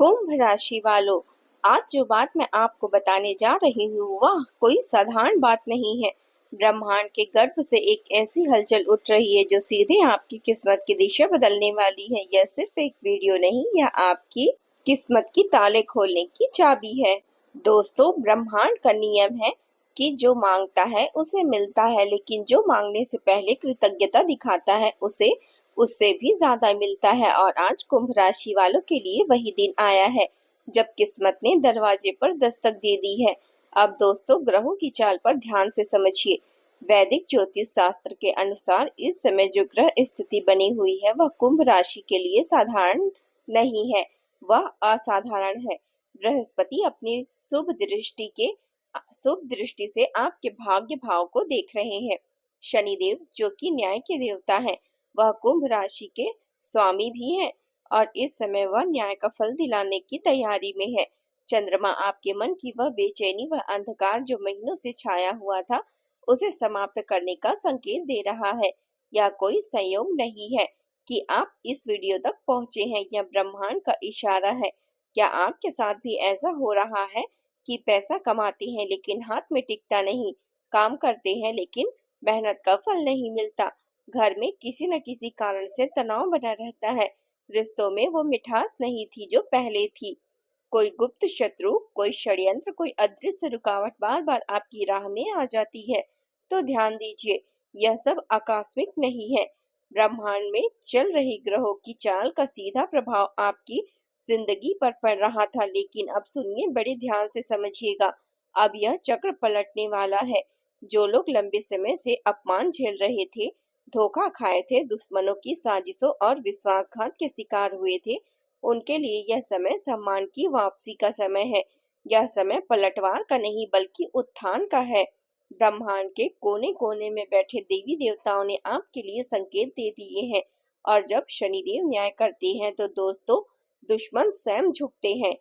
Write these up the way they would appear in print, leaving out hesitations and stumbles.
कुंभ राशि वालों, आज जो बात मैं आपको बताने जा रही हूँ वह कोई साधारण बात नहीं है। ब्रह्मांड के गर्भ से एक ऐसी हलचल उठ रही है जो सीधे आपकी किस्मत की दिशा बदलने वाली है। यह सिर्फ एक वीडियो नहीं, यह आपकी किस्मत की ताले खोलने की चाबी है। दोस्तों, ब्रह्मांड का नियम है कि जो मांगता है उसे मिलता है, लेकिन जो मांगने से पहले कृतज्ञता दिखाता है उसे उससे भी ज्यादा मिलता है। और आज कुंभ राशि वालों के लिए वही दिन आया है जब किस्मत ने दरवाजे पर दस्तक दे दी है। अब दोस्तों, ग्रहों की चाल पर ध्यान से समझिए। वैदिक ज्योतिष शास्त्र के अनुसार इस समय जो ग्रह स्थिति बनी हुई है वह कुंभ राशि के लिए साधारण नहीं है, वह असाधारण है। बृहस्पति अपनी शुभ दृष्टि से आपके भाग्य भाव को देख रहे हैं। शनिदेव जो कि न्याय के देवता है, वह कुंभ राशि के स्वामी भी हैं और इस समय वह न्याय का फल दिलाने की तैयारी में है। चंद्रमा आपके मन की वह बेचैनी, वह अंधकार जो महीनों से छाया हुआ था, उसे समाप्त करने का संकेत दे रहा है। यह कोई संयोग नहीं है कि आप इस वीडियो तक पहुंचे हैं, यह ब्रह्मांड का इशारा है। क्या आपके साथ भी ऐसा हो रहा है कि पैसा कमाते हैं लेकिन हाथ में टिकता नहीं, काम करते हैं लेकिन मेहनत का फल नहीं मिलता, घर में किसी न किसी कारण से तनाव बना रहता है, रिश्तों में वो मिठास नहीं थी जो पहले थी, कोई गुप्त शत्रु, कोई षड्यंत्र, कोई अदृश्य रुकावट बार बार आपकी राह में आ जाती है, तो ध्यान दीजिए, यह सब आकस्मिक नहीं है। ब्रह्मांड में चल रही ग्रहों की चाल का सीधा प्रभाव आपकी जिंदगी पर पड़ रहा था। लेकिन अब सुनिए, बड़े ध्यान से समझिएगा, अब यह चक्र पलटने वाला है। जो लोग लंबे समय से अपमान झेल रहे थे, धोखा खाए थे, दुश्मनों की साजिशों और विश्वासघात के शिकार हुए थे, उनके लिए यह समय सम्मान की वापसी का समय है। यह समय पलटवार का नहीं बल्कि उत्थान का है। ब्रह्मांड के कोने कोने में बैठे देवी देवताओं ने आपके लिए संकेत दे दिए हैं। और जब शनिदेव न्याय करते हैं तो दोस्तों, दुश्मन स्वयं झुकते हैं।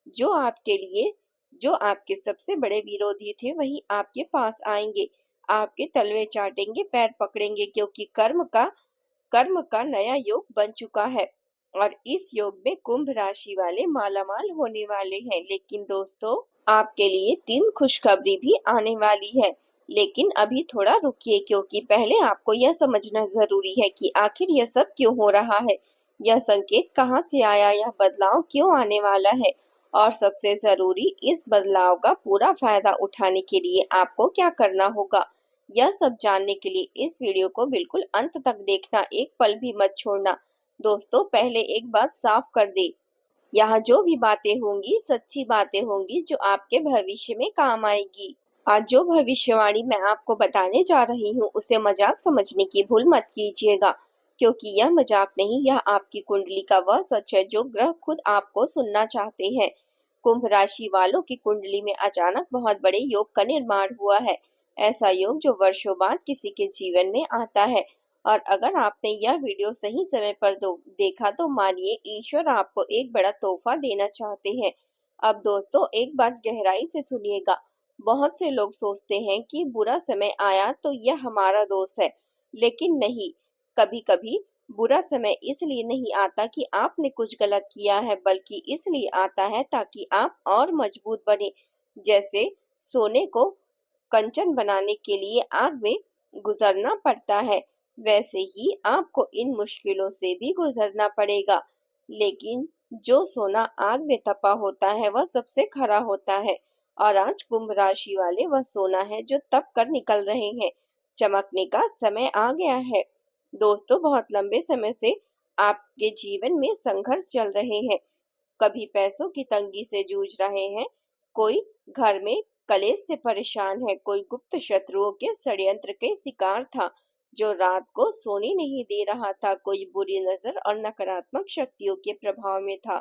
जो आपके सबसे बड़े विरोधी थे वही आपके पास आएंगे, आपके तलवे चाटेंगे, पैर पकड़ेंगे, क्योंकि कर्म का नया योग बन चुका है। और इस योग में कुंभ राशि वाले मालामाल होने वाले हैं। लेकिन दोस्तों, आपके लिए 3 खुशखबरी भी आने वाली है। लेकिन अभी थोड़ा रुकिए, क्योंकि पहले आपको यह समझना जरूरी है कि आखिर यह सब क्यों हो रहा है, यह संकेत कहाँ से आया, यह बदलाव क्यों आने वाला है, और सबसे जरूरी, इस बदलाव का पूरा फायदा उठाने के लिए आपको क्या करना होगा। यह सब जानने के लिए इस वीडियो को बिल्कुल अंत तक देखना, एक पल भी मत छोड़ना। दोस्तों, पहले एक बात साफ कर दे, यहाँ जो भी बातें होंगी सच्ची बातें होंगी जो आपके भविष्य में काम आएगी। आज जो भविष्यवाणी मैं आपको बताने जा रही हूँ उसे मजाक समझने की भूल मत कीजिएगा, क्योंकि यह मजाक नहीं, यह आपकी कुंडली का वह सच है जो ग्रह खुद आपको सुनना चाहते हैं। कुंभ राशि वालों की कुंडली में अचानक बहुत बड़े योग का निर्माण हुआ है। ऐसा योग जो वर्षों बाद किसी के जीवन में आता है। और अगर आपने यह वीडियो सही समय पर देखा तो मानिए ईश्वर आपको एक बड़ा तोहफा देना चाहते हैं। अब दोस्तों, एक बात गहराई से सुनिएगा। बहुत से लोग सोचते हैं कि बुरा समय आया तो यह हमारा दोष है, लेकिन नहीं। कभी कभी बुरा समय इसलिए नहीं आता कि आपने कुछ गलत किया है, बल्कि इसलिए आता है ताकि आप और मजबूत बने। जैसे सोने को कंचन बनाने के लिए आग में गुजरना पड़ता है, वैसे ही आपको इन मुश्किलों से भी गुजरना पड़ेगा। लेकिन जो सोना आग में तपा होता है वह सबसे खरा होता है। और आज कुंभ राशि वाले वह सोना है जो तप कर निकल रहे हैं। चमकने का समय आ गया है। दोस्तों, बहुत लंबे समय से आपके जीवन में संघर्ष चल रहे हैं। कभी पैसों की तंगी से जूझ रहे हैं, कोई घर में कलेश से परेशान है, कोई गुप्त शत्रुओं के षड्यंत्र के शिकार था जो रात को सोने नहीं दे रहा था, कोई बुरी नजर और नकारात्मक शक्तियों के प्रभाव में था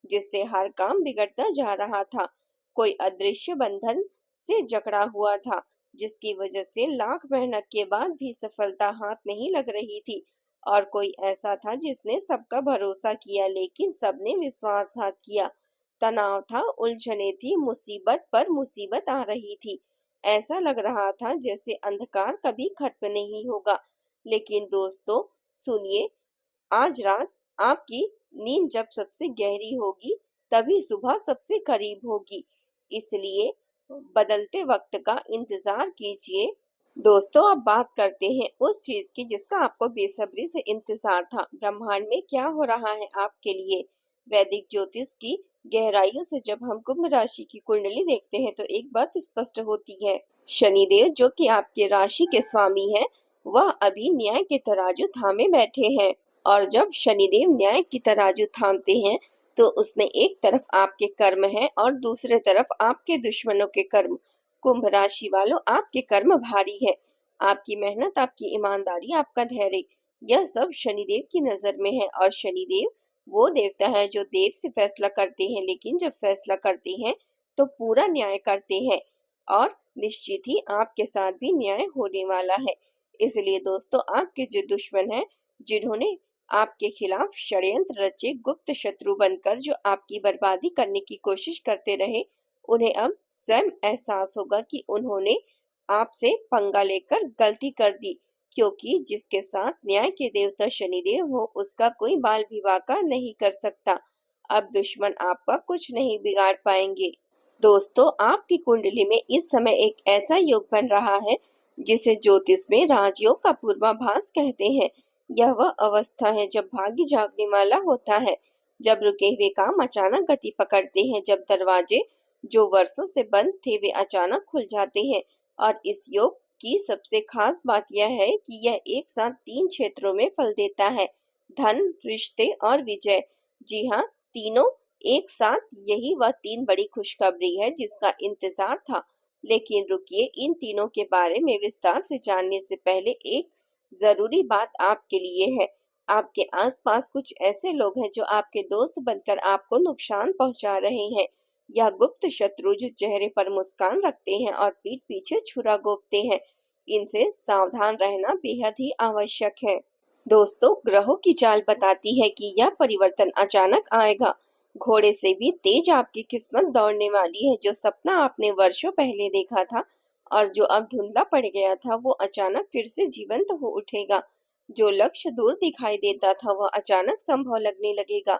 जिससे हर काम बिगड़ता जा रहा था, कोई अदृश्य बंधन से जकड़ा हुआ था जिसकी वजह से लाख मेहनत के बाद भी सफलता हाथ नहीं लग रही थी, और कोई ऐसा था जिसने सबका भरोसा किया लेकिन सबने विश्वासघात किया। तनाव था, उलझने थी, मुसीबत पर मुसीबत आ रही थी। ऐसा लग रहा था जैसे अंधकार कभी खत्म नहीं होगा। लेकिन दोस्तों, सुनिए, आज रात आपकी नींद जब सबसे गहरी होगी तभी सुबह सबसे करीब होगी। इसलिए बदलते वक्त का इंतजार कीजिए। दोस्तों, अब बात करते हैं उस चीज की जिसका आपको बेसब्री से इंतजार था। ब्रह्मांड में क्या हो रहा है आपके लिए? वैदिक ज्योतिष की गहराइयों से जब हम कुंभ राशि की कुंडली देखते हैं तो एक बात स्पष्ट होती है। शनिदेव, जो कि आपके राशि के स्वामी हैं, वह अभी न्याय के तराजू थामे बैठे हैं। और जब शनिदेव न्याय की तराजू थामते हैं तो उसमें एक तरफ आपके कर्म है और दूसरे तरफ आपके दुश्मनों के कर्म। कुंभ राशि वालों, आपके कर्म भारी है। आपकी मेहनत, आपकी ईमानदारी, आपका धैर्य, यह सब शनिदेव की नजर में है। और शनिदेव वो देवता है जो देर से फैसला करते हैं, लेकिन जब फैसला करते हैं तो पूरा न्याय करते हैं। और निश्चित ही आपके साथ भी न्याय होने वाला है। इसलिए दोस्तों, आपके जो दुश्मन है, जिन्होंने आपके खिलाफ षड्यंत्र रचे, गुप्त शत्रु बनकर जो आपकी बर्बादी करने की कोशिश करते रहे, उन्हें अब स्वयं एहसास होगा कि उन्होंने आपसे पंगा लेकर गलती कर दी, क्योंकि जिसके साथ न्याय के देवता शनिदेव हो, उसका कोई बाल विवाह का नहीं कर सकता। अब दुश्मन आपका कुछ नहीं बिगाड़ पाएंगे। दोस्तों, आपकी कुंडली में इस समय एक ऐसा योग बन रहा है जिसे ज्योतिष में राजयोग का पूर्वाभास कहते हैं। यह वह अवस्था है जब भाग्य जागने वाला होता है, जब रुके हुए काम अचानक गति पकड़ते हैं, जब दरवाजे जो वर्षों से बंद थे वे अचानक खुल जाते हैं। और इस योग की सबसे खास बात यह है कि यह एक साथ 3 क्षेत्रों में फल देता है: धन, रिश्ते और विजय। जी हाँ, तीनों एक साथ। यही वह 3 बड़ी खुशखबरी है जिसका इंतजार था। लेकिन रुकिए, इन तीनों के बारे में विस्तार से जानने से पहले एक जरूरी बात आपके लिए है। आपके आसपास कुछ ऐसे लोग हैं जो आपके दोस्त बनकर आपको नुकसान पहुंचा रहे हैं। यह गुप्त शत्रु जो चेहरे पर मुस्कान रखते हैं और पीठ पीछे छुरा घोंपते हैं, इनसे सावधान रहना बेहद ही आवश्यक है। दोस्तों, ग्रहों की चाल बताती है कि यह परिवर्तन अचानक आएगा। घोड़े से भी तेज आपकी किस्मत दौड़ने वाली है। जो सपना आपने वर्षों पहले देखा था और जो अब धुंधला पड़ गया था, वो अचानक फिर से जीवंत हो उठेगा। जो लक्ष्य दूर दिखाई देता था, वह अचानक संभव लगने लगेगा।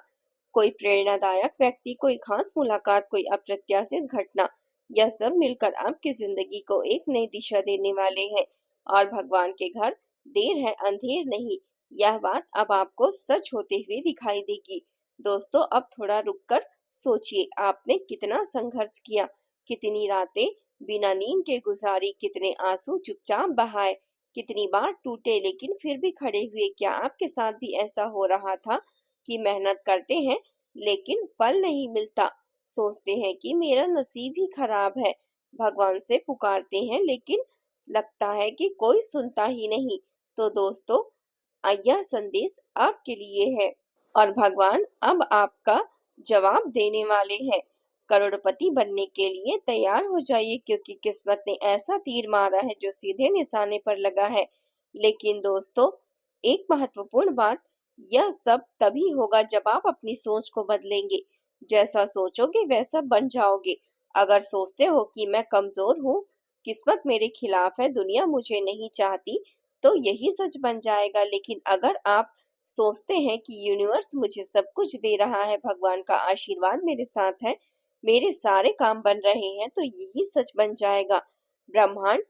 कोई प्रेरणादायक व्यक्ति, कोई खास मुलाकात, कोई अप्रत्याशित घटना, यह सब मिलकर आपकी जिंदगी को एक नई दिशा देने वाले हैं। और भगवान के घर देर है अंधेर नहीं, यह बात अब आपको सच होते हुए दिखाई देगी। दोस्तों, अब थोड़ा रुककर सोचिए, आपने कितना संघर्ष किया, कितनी रातें बिना नींद के गुजारी, कितने आंसू चुपचाप बहाए, कितनी बार टूटे लेकिन फिर भी खड़े हुए। क्या आपके साथ भी ऐसा हो रहा था कि मेहनत करते हैं लेकिन फल नहीं मिलता? सोचते हैं कि मेरा नसीब ही खराब है, भगवान से पुकारते हैं लेकिन लगता है कि कोई सुनता ही नहीं। तो दोस्तों, यह संदेश आपके लिए है और भगवान अब आपका जवाब देने वाले हैं। करोड़पति बनने के लिए तैयार हो जाइए, क्योंकि किस्मत ने ऐसा तीर मारा है जो सीधे निशाने पर लगा है। लेकिन दोस्तों, एक महत्वपूर्ण बात, यह सब तभी होगा जब आप अपनी सोच को बदलेंगे। जैसा सोचोगे वैसा बन जाओगे। अगर सोचते हो कि मैं कमजोर हूँ, किस्मत मेरे खिलाफ है, दुनिया मुझे नहीं चाहती, तो यही सच बन जाएगा। लेकिन अगर आप सोचते हैं कि यूनिवर्स मुझे सब कुछ दे रहा है, भगवान का आशीर्वाद मेरे साथ है, मेरे सारे काम बन रहे हैं, तो यही सच बन जाएगा। ब्रह्मांड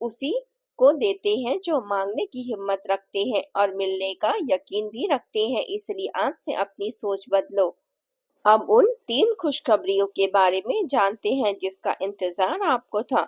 उसी को देते हैं जो मांगने की हिम्मत रखते हैं और मिलने का यकीन भी रखते हैं। इसलिए आज से अपनी सोच बदलो। अब उन 3 खुशखबरियों के बारे में जानते हैं जिसका इंतजार आपको था।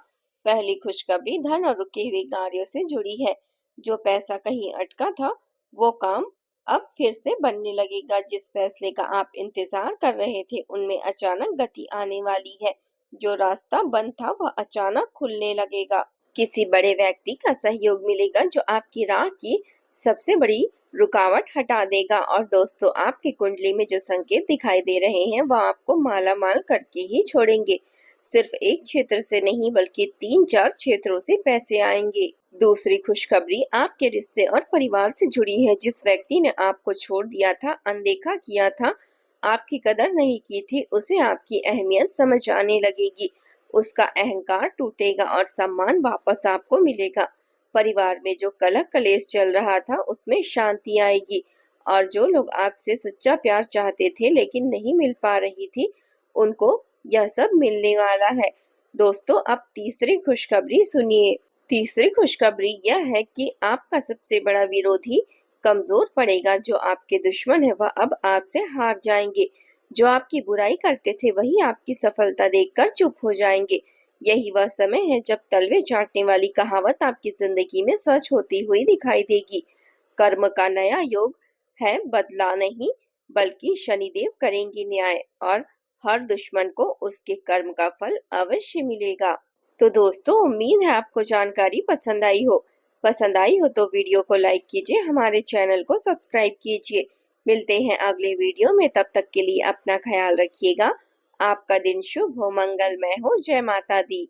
पहली खुशखबरी धन और रुके हुए कार्यों से जुड़ी है। जो पैसा कहीं अटका था, वो काम अब फिर से बनने लगेगा। जिस फैसले का आप इंतजार कर रहे थे, उनमें अचानक गति आने वाली है। जो रास्ता बंद था, वह अचानक खुलने लगेगा। किसी बड़े व्यक्ति का सहयोग मिलेगा जो आपकी राह की सबसे बड़ी रुकावट हटा देगा। और दोस्तों, आपकी कुंडली में जो संकेत दिखाई दे रहे हैं, वह आपको माला माल करके ही छोड़ेंगे। सिर्फ एक क्षेत्र से नहीं, बल्कि 3-4 क्षेत्रों से पैसे आएंगे। दूसरी खुशखबरी आपके रिश्ते और परिवार से जुड़ी है। जिस व्यक्ति ने आपको छोड़ दिया था, अनदेखा किया था, आपकी कदर नहीं की थी, उसे आपकी अहमियत समझ आने लगेगी। उसका अहंकार टूटेगा और सम्मान वापस आपको मिलेगा। परिवार में जो कलह कलेश चल रहा था, उसमें शांति आएगी। और जो लोग आपसे सच्चा प्यार चाहते थे लेकिन नहीं मिल पा रही थी, उनको यह सब मिलने वाला है। दोस्तों, अब तीसरी खुशखबरी सुनिए। तीसरी खुशखबरी यह है कि आपका सबसे बड़ा विरोधी कमजोर पड़ेगा। जो आपके दुश्मन है वह अब आपसे हार जाएंगे। जो आपकी बुराई करते थे वही आपकी सफलता देखकर चुप हो जाएंगे। यही वह समय है जब तलवे चाटने वाली कहावत आपकी जिंदगी में सच होती हुई दिखाई देगी। कर्म का नया योग है, बदला नहीं बल्कि शनिदेव करेंगे न्याय, और हर दुश्मन को उसके कर्म का फल अवश्य मिलेगा। तो दोस्तों, उम्मीद है आपको जानकारी पसंद आई हो। पसंद आई हो तो वीडियो को लाइक कीजिए, हमारे चैनल को सब्सक्राइब कीजिए। मिलते हैं अगले वीडियो में, तब तक के लिए अपना ख्याल रखिएगा। आपका दिन शुभ हो, मंगलमय हो। जय माता दी।